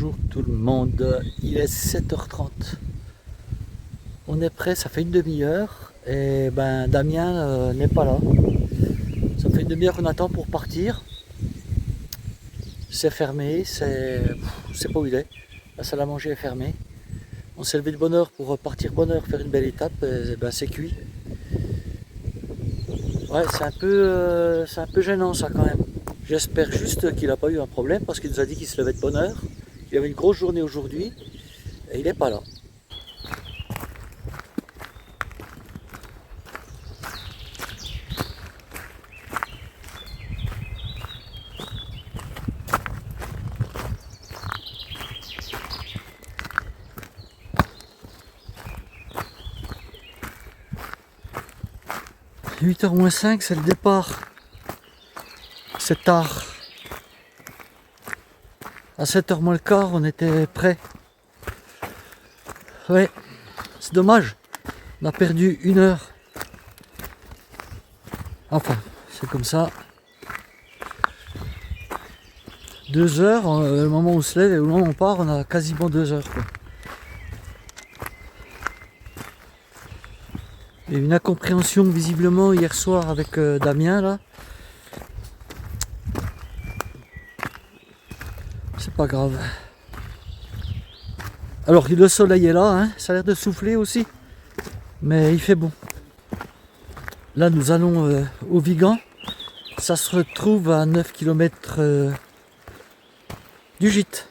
Bonjour tout le monde, il est 7h30. On est prêt, ça fait une demi-heure et ben Damien n'est pas là. Ça fait une demi-heure qu'on attend pour partir. C'est fermé, c'est pas où il est. La salle à manger est fermée. On s'est levé de bonne heure pour partir bonne heure, faire une belle étape, et ben c'est cuit. Ouais, c'est un peu gênant ça quand même. J'espère juste qu'il n'a pas eu un problème parce qu'il nous a dit qu'il se levait de bonne heure. Il avait une grosse journée aujourd'hui et il n'est pas là. « 8h moins 5, c'est le départ. C'est tard. À 7h moins le quart, on était prêt. Ouais, c'est dommage. On a perdu une heure. Enfin, c'est comme ça. 2 heures, le moment où on se lève et au moment où on part, on a quasiment 2 heures, quoi. Il y a eu une incompréhension visiblement hier soir avec Damien là. C'est pas grave. Alors le soleil est là, hein, ça a l'air de souffler aussi, mais il fait bon. Là nous allons au Vigan. Ça se retrouve à 9 km du gîte.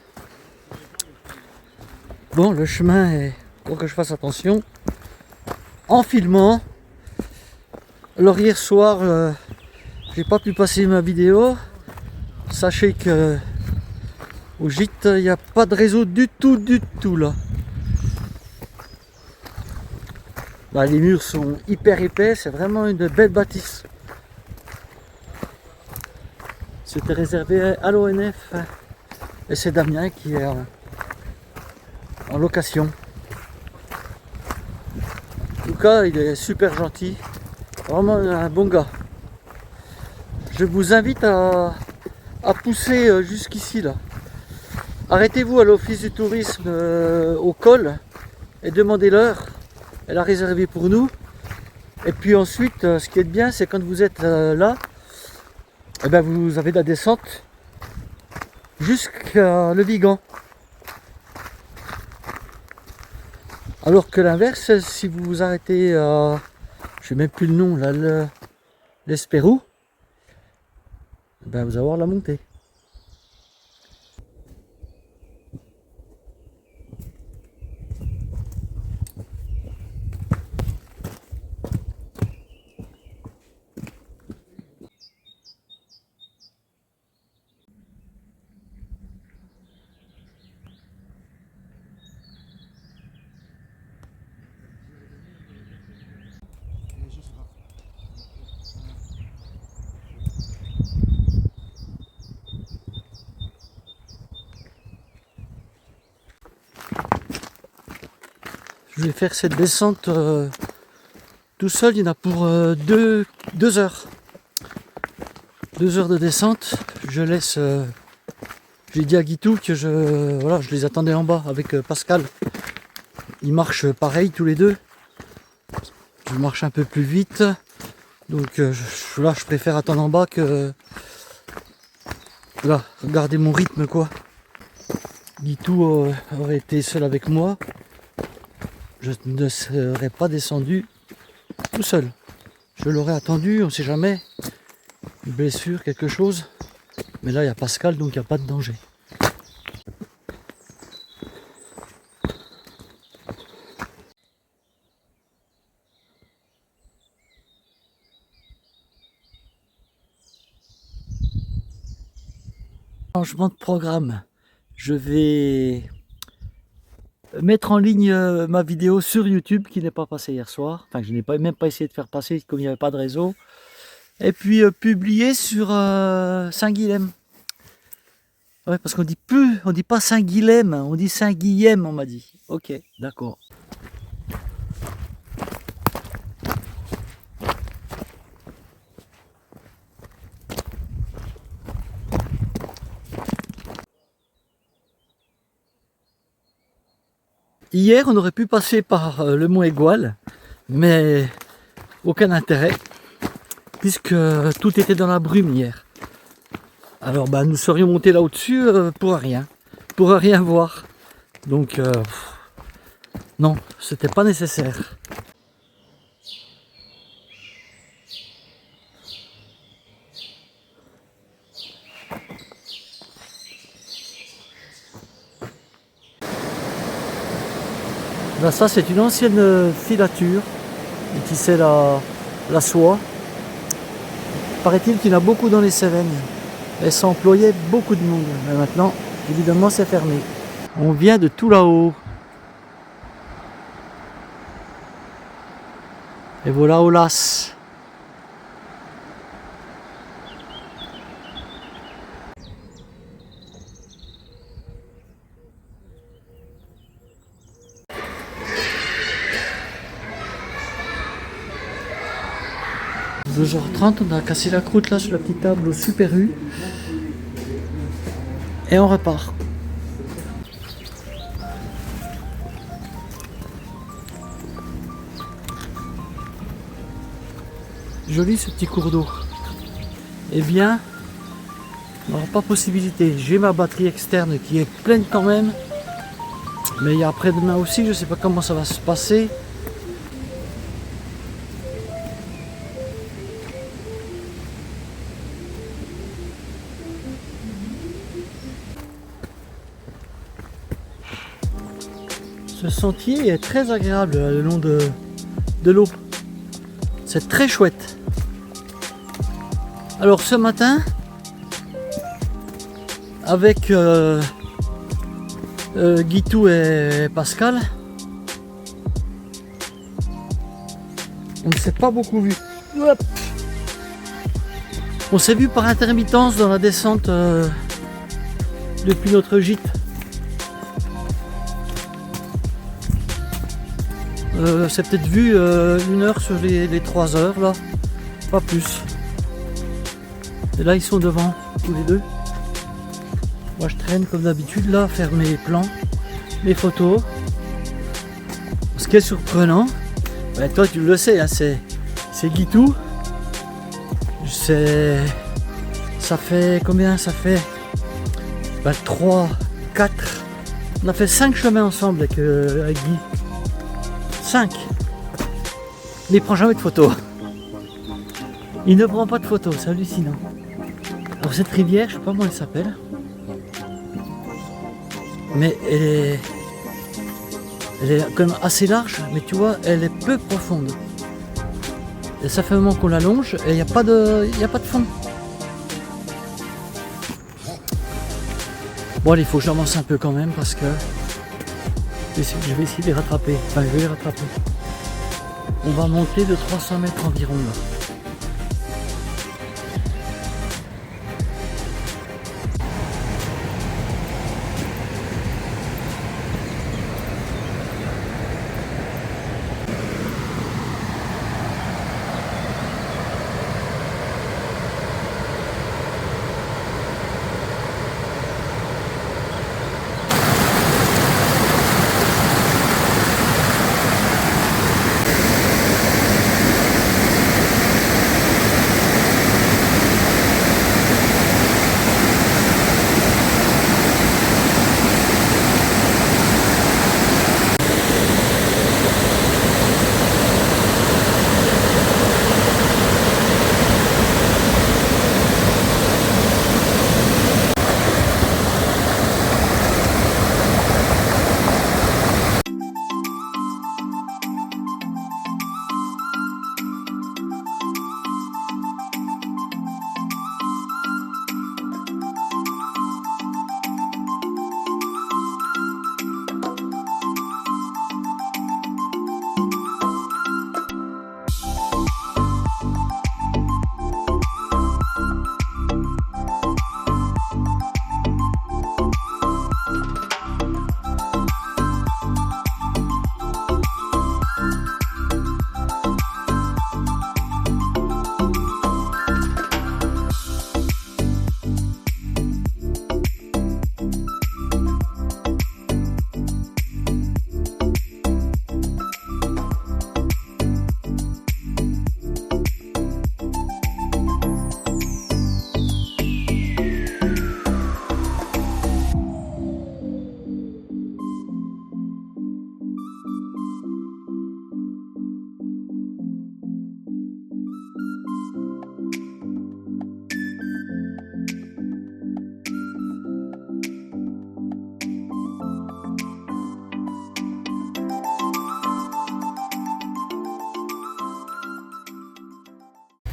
Bon, le chemin est... Faut que je fasse attention. En filmant. Alors hier soir, j'ai pas pu passer ma vidéo. Sachez que au gîte, il n'y a pas de réseau du tout là. Bah, les murs sont hyper épais, c'est vraiment une belle bâtisse. C'était réservé à l'ONF et c'est Damien qui est en location. En tout cas, il est super gentil, vraiment un bon gars. Je vous invite à pousser jusqu'ici là. Arrêtez-vous à l'office du tourisme au col et demandez-leur. Elle a réservé pour nous. Et puis ensuite, ce qui est bien, c'est quand vous êtes là, eh ben vous avez la descente jusqu'à le Vigan. Alors que l'inverse, si vous vous arrêtez à, je sais même plus le nom, là, l'Espérou, ben vous allez avoir la montée. Je vais faire cette descente tout seul, il y en a pour 2 heures. 2 heures de descente. Je laisse. J'ai dit à Guitou que je les attendais en bas avec Pascal. Ils marchent pareil tous les deux. Je marche un peu plus vite. Donc là, je préfère attendre en bas que. Là, regardez mon rythme quoi. Guitou aurait été seul avec moi. Je ne serais pas descendu tout seul. Je l'aurais attendu, on ne sait jamais. Une blessure, quelque chose. Mais là, il y a Pascal, donc il n'y a pas de danger. Changement de programme. Je vais mettre en ligne ma vidéo sur YouTube qui n'est pas passée hier soir. Enfin, je n'ai même pas essayé de faire passer comme il n'y avait pas de réseau. Et puis publier sur Saint-Guilhem. Ouais, parce qu'on dit plus, on dit pas Saint-Guilhem, on dit Saint-Guilhem, on m'a dit. Ok, d'accord. Hier, on aurait pu passer par le mont Égual, mais aucun intérêt, puisque tout était dans la brume hier. Alors nous serions montés là au-dessus pour rien voir. Donc non, c'était pas nécessaire. Là, ça c'est une ancienne filature qui c'est la soie. Paraît-il qu'il y en a beaucoup dans les Cévennes. Et ça employait beaucoup de monde. Mais maintenant, évidemment, c'est fermé. On vient de tout là-haut. Et voilà Aulas. « 2h30, on a cassé la croûte là sur la petite table au Super U. Et on repart. Joli ce petit cours d'eau. Eh bien, on n'aura pas possibilité. J'ai ma batterie externe qui est pleine quand même. Mais il y a après-demain aussi, je ne sais pas comment ça va se passer. Ce sentier est très agréable le long de l'eau. C'est très chouette. Alors ce matin, avec Guitou et Pascal, on ne s'est pas beaucoup vu. Hop. On s'est vu par intermittence dans la descente depuis notre gîte. C'est peut-être vu 1 heure sur les 3 heures là, pas plus. Et là ils sont devant tous les deux. Moi je traîne comme d'habitude là, faire mes plans, mes photos. Ce qui est surprenant, toi tu le sais, hein, c'est Guitou. Ça fait combien? Ça fait 3, 4. On a fait 5 chemins ensemble avec Guy. 5. Mais il prend jamais de photos. Il ne prend pas de photos, c'est hallucinant. Alors cette rivière, je sais pas comment elle s'appelle. Mais elle est quand même assez large, mais tu vois, elle est peu profonde. Et ça fait un moment qu'on la longe et il n'y a pas de fond. Bon allez, il faut que j'avance un peu quand même parce que je vais essayer de les rattraper. Enfin, je vais les rattraper. On va monter de 300 mètres environ là.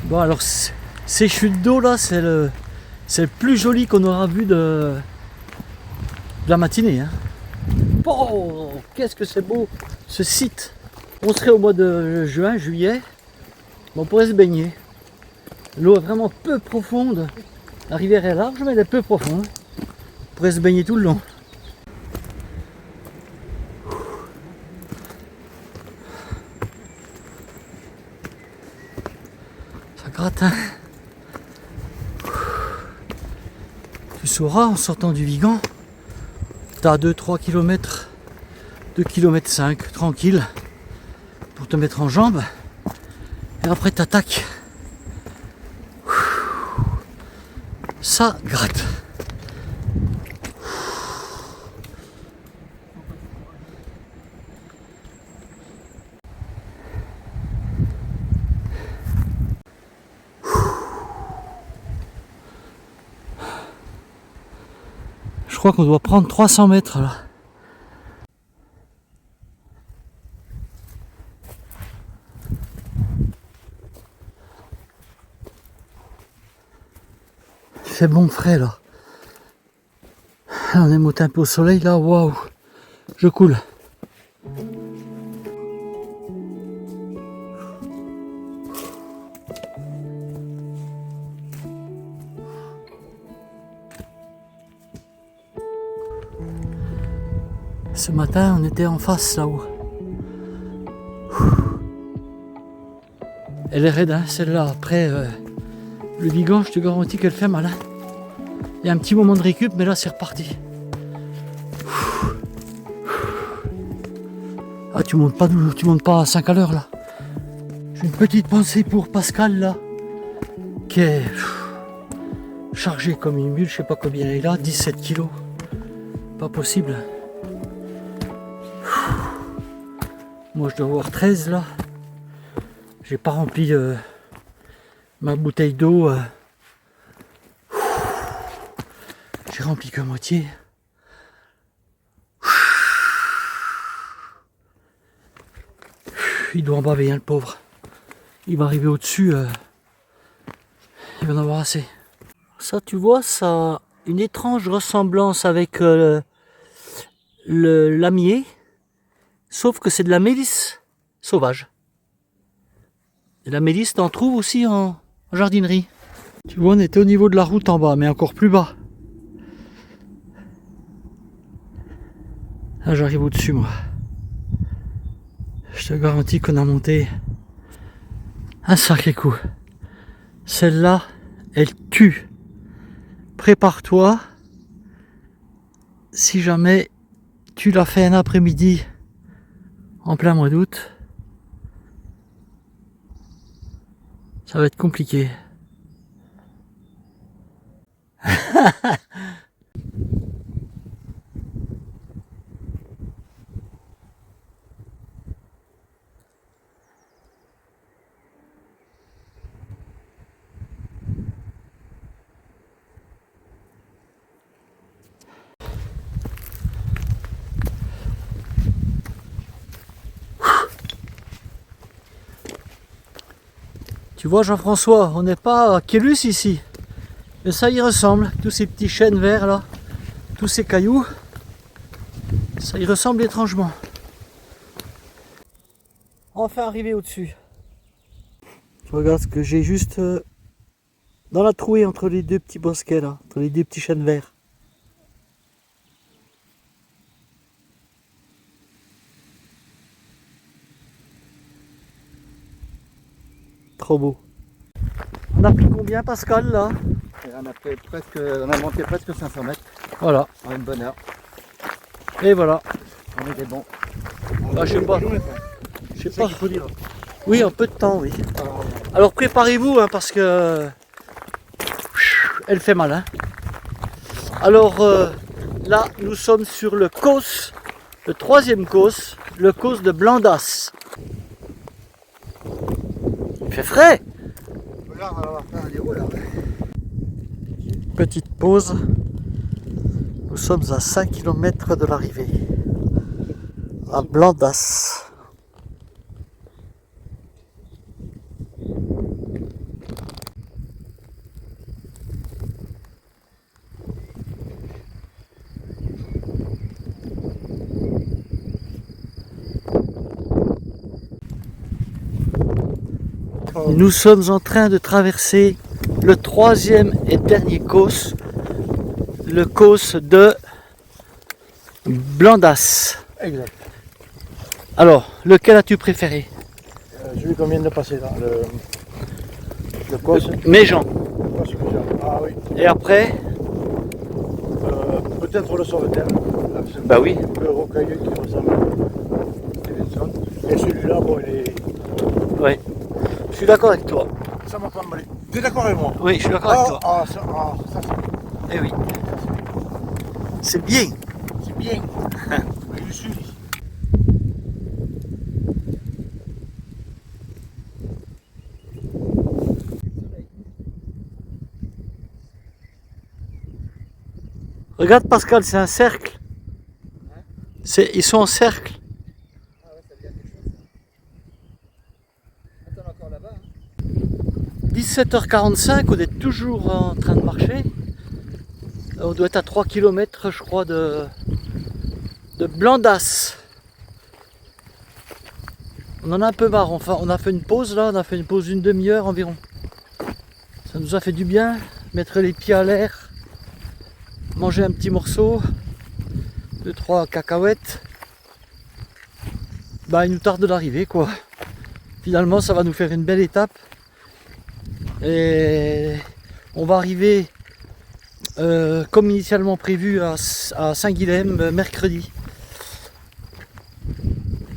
Bon alors ces chutes d'eau là, c'est le plus joli qu'on aura vu de la matinée. Hein. Oh, qu'est-ce que c'est beau ce site. On serait au mois de juin, juillet, on pourrait se baigner. L'eau est vraiment peu profonde. La rivière est large mais elle est peu profonde. On pourrait se baigner tout le long. Ça gratte hein. Tu sauras en sortant du Vigan, t'as 2-3 km, 2 km 5 tranquille pour te mettre en jambes et après t'attaques. Ça gratte. Je crois qu'on doit prendre 300 mètres là. Il fait bon frais là. On est monté un peu au soleil là, waouh, je coule. Ce matin, on était en face là-haut. Elle est raide, hein, celle-là. Après, le Vigan, je te garantis qu'elle fait mal. Hein. Il y a un petit moment de récup, mais là, c'est reparti. Ah, tu montes pas à 5 à l'heure là. J'ai une petite pensée pour Pascal là, qui est chargé comme une mule, je sais pas combien il a, 17 kilos. Pas possible. Moi je dois avoir 13 là. J'ai pas rempli ma bouteille d'eau. J'ai rempli que moitié. Il doit en baver hein, le pauvre. Il va arriver au-dessus. Il va en avoir assez. Ça tu vois, ça a une étrange ressemblance avec le lamier. Sauf que c'est de la mélisse sauvage. Et la mélisse, t'en trouves aussi en jardinerie. Tu vois, on était au niveau de la route en bas, mais encore plus bas. Là, j'arrive au-dessus, moi. Je te garantis qu'on a monté un sacré coup. Celle-là, elle tue. Prépare-toi. Si jamais tu l'as fait un après-midi en plein mois d'août, ça va être compliqué. Tu vois Jean-François, on n'est pas à Kélus ici. Mais ça y ressemble, tous ces petits chênes verts là, tous ces cailloux, ça y ressemble étrangement. Enfin arrivé au-dessus. Tu regardes ce que j'ai juste dans la trouée entre les deux petits bosquets là, entre les deux petits chênes verts. Trop beau. On a pris combien Pascal là? On a monté presque 500 mètres Voilà. en une bonne heure. Et voilà. On était bon. Bah, je sais pas. Je sais pas. Qu'il faut dire. Oui, en peu de temps, oui. Alors préparez-vous hein, parce que elle fait mal. Hein. Alors là, nous sommes sur le causse, le troisième causse, le causse de Blandas. Il fait frais. Là, on va faire un déroul là. Petite pause. Nous sommes à 5 km de l'arrivée. À Blandas. Nous sommes en train de traverser le troisième et dernier causse, le causse de Blandas. Exact. Alors, lequel as-tu préféré? Celui qu'on vient de passer là, le Cos. Méjean. Ah oui. Et après? Peut-être le Sauveterre. Bah oui. Le rocailleux qui ressemble à Stevenson. Et celui-là, bon, il est. Ouais. Je suis d'accord avec toi. Ça m'a pas emballé. Tu es d'accord avec moi? Oui, je suis d'accord avec toi. Ça c'est Eh oui. C'est bien. c'est bien. Mais je suis. Regarde Pascal, c'est un cercle. Ils sont en cercle. Ah ouais, ça veut dire quelque chose. Attends encore là-bas. Hein. 17h45, on est toujours en train de marcher. On doit être à 3 km, je crois, de Blandas. On en a un peu marre. Enfin, on a fait une pause là, on a fait une pause d'une demi-heure environ. Ça nous a fait du bien, mettre les pieds à l'air, manger un petit morceau, 2-3 cacahuètes. Bah, il nous tarde d'arriver quoi. Finalement, ça va nous faire une belle étape. Et on va arriver comme initialement prévu à Saint-Guilhem mercredi.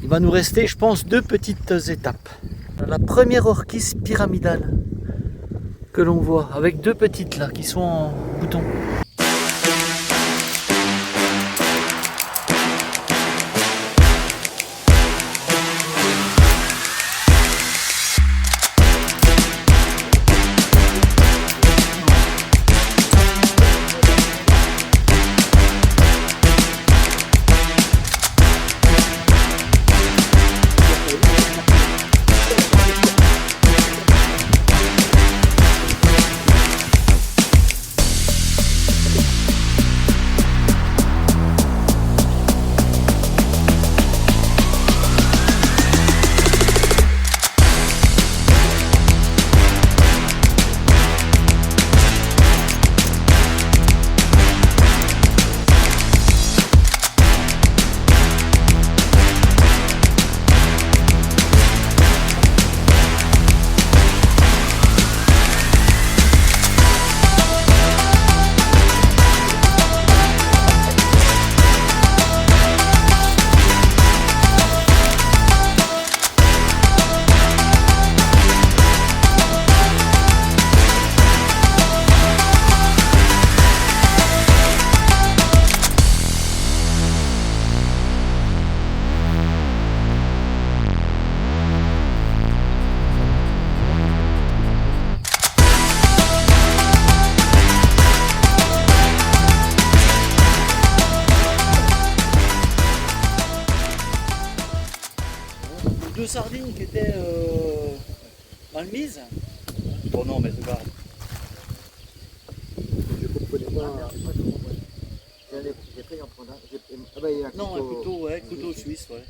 Il va nous rester, je pense, 2 petites étapes. La première orchis pyramidale que l'on voit, avec 2 petites là qui sont en bouton. Deux sardines qui étaient mal mises. Bon non mais c'est pas. Je comprenais pas. J'ai failli en prendre un. Ah bah il y a un Non, couteau. un couteau, ouais, couteau suisse, ouais.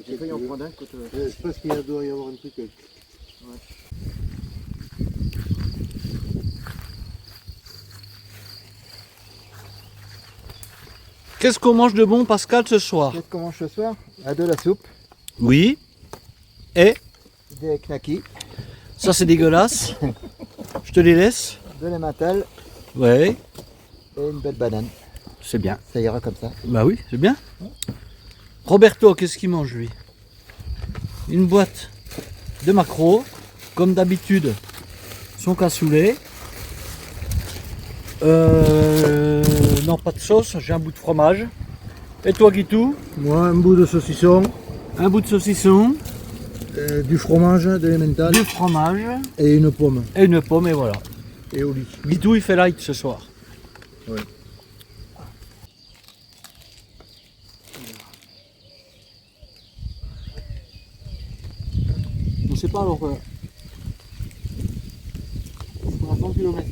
J'ai failli en prendre un couteau. Je pense qu'il doit y avoir un truc. Qu'est-ce qu'on mange de bon, Pascal, ce soir? Qu'est-ce qu'on mange ce soir? De la soupe, Oui. Et des knackis, ça c'est dégueulasse. Je te les laisse. de l'emmental Ouais, et une belle banane. c'est bien. Ça ira comme ça. Bah oui, c'est bien. Roberto, qu'est-ce qu'il mange lui? Une boîte de maquereaux, comme d'habitude, son cassoulet. Non, pas de sauce, j'ai un bout de fromage. Et toi, Guitou? Moi, un bout de saucisson, Un bout de saucisson, du fromage, de l'emmental du fromage et une pomme. et une pomme, et voilà. Et au lit. Guitou, il fait light ce soir. Ouais. On sait pas alors. On a 100 km.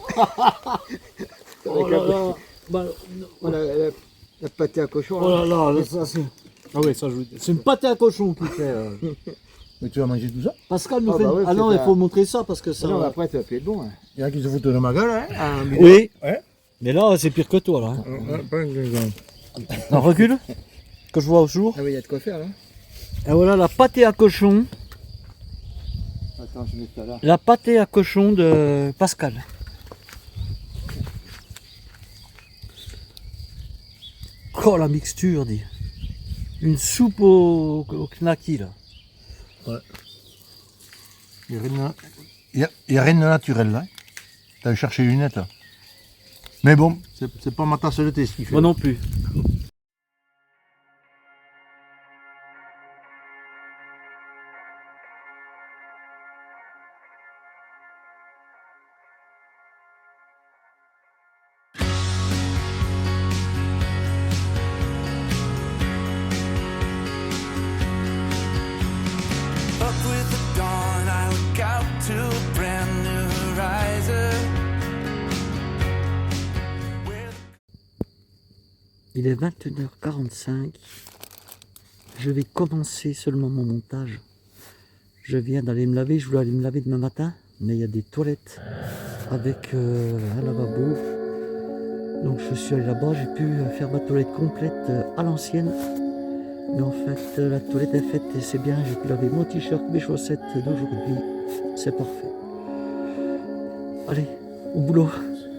putain. Avec la- Bah, voilà, la pâté à cochon. oh là là, ça c'est. Ah ouais, ça je. C'est une pâté à cochon qui fait. Mais tu vas manger tout ça? Pascal nous Ah fait. bah ouais, Ah non, c'est il faut montrer ça parce que ça. Non, mais après, ça va plus être bon. Hein. Il y en a qui se foutent de ma gueule, hein? Ah, mais Oui. Ouais. Mais là, c'est pire que toi là. Pas une gueule. Non, recule. Que je vois au jour. ah oui, il y a de quoi faire là. Et voilà la pâté à cochon. Attends, je mets ça là. La pâté à cochon de Pascal. Oh la mixture, dit. Une soupe au knacky là. Il n'y a rien de naturel là. T'as cherché les lunettes là. Mais bon, c'est pas ma tasse de thé ce qu'il fait. Moi non plus. Up with the dawn, I look out to a brand new horizon. Il est 21h45. Je vais commencer seulement mon montage. Je viens d'aller me laver. Je voulais aller me laver demain matin, mais il y a des toilettes avec un lavabo. Donc je suis allé là-bas. J'ai pu faire ma toilette complète à l'ancienne. Mais en fait, la toilette est faite et c'est bien. J'ai pu laver mon t-shirt, mes chaussettes d'aujourd'hui. C'est parfait. Allez, au boulot.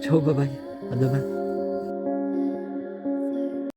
Ciao, bye bye. À demain.